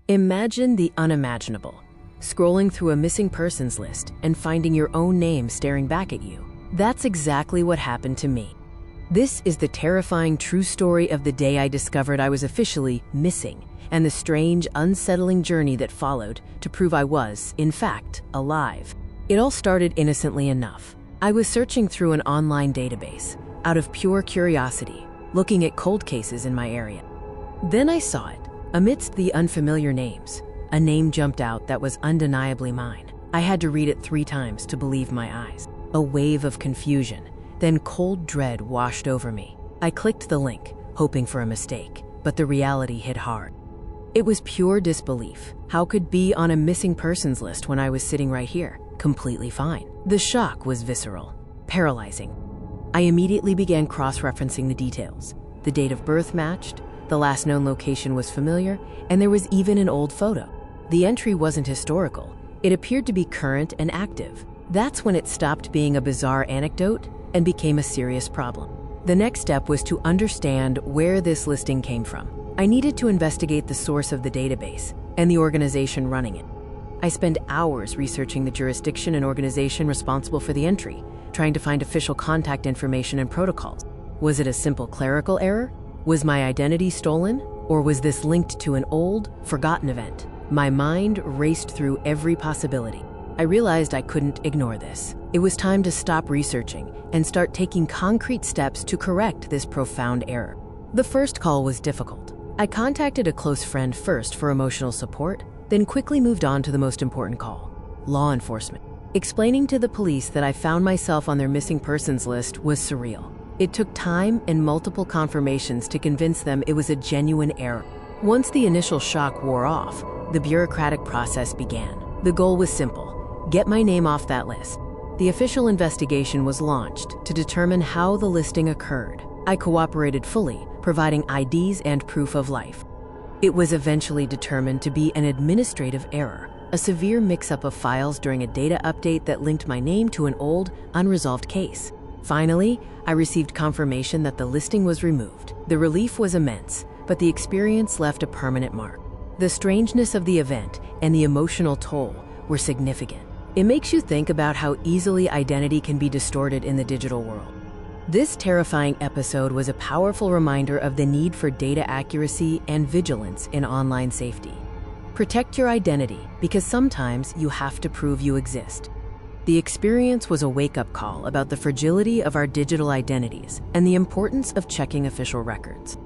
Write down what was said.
Imagine the unimaginable, scrolling through a missing persons list and finding your own name staring back at you. That's exactly what happened to me. This is the terrifying true story of the day I discovered I was officially missing, and the strange, unsettling journey that followed to prove I was, in fact, alive. It all started innocently enough. I was searching through an online database, out of pure curiosity, looking at cold cases in my area. Then I saw it. Amidst the unfamiliar names, a name jumped out that was undeniably mine. I had to read it 3 times to believe my eyes. A wave of confusion, then cold dread washed over me. I clicked the link, hoping for a mistake, but the reality hit hard. It was pure disbelief. How could be on a missing persons list when I was sitting right here, completely fine? The shock was visceral, paralyzing. I immediately began cross-referencing the details. The date of birth matched, the last known location was familiar, and there was even an old photo. The entry wasn't historical. It appeared to be current and active. That's when it stopped being a bizarre anecdote and became a serious problem. The next step was to understand where this listing came from. I needed to investigate the source of the database and the organization running it. I spent hours researching the jurisdiction and organization responsible for the entry, trying to find official contact information and protocols. Was it a simple clerical error? Was my identity stolen? Or was this linked to an old, forgotten event? My mind raced through every possibility. I realized I couldn't ignore this. It was time to stop researching and start taking concrete steps to correct this profound error. The first call was difficult. I contacted a close friend first for emotional support, then quickly moved on to the most important call: law enforcement. Explaining to the police that I found myself on their missing persons list was surreal. It took time and multiple confirmations to convince them it was a genuine error. Once the initial shock wore off, the bureaucratic process began. The goal was simple: get my name off that list. The official investigation was launched to determine how the listing occurred. I cooperated fully, providing IDs and proof of life. It was eventually determined to be an administrative error, a severe mix-up of files during a data update that linked my name to an old, unresolved case. Finally, I received confirmation that the listing was removed. The relief was immense, but the experience left a permanent mark. The strangeness of the event and the emotional toll were significant. It makes you think about how easily identity can be distorted in the digital world. This terrifying episode was a powerful reminder of the need for data accuracy and vigilance in online safety. Protect your identity, because sometimes you have to prove you exist. The experience was a wake-up call about the fragility of our digital identities and the importance of checking official records.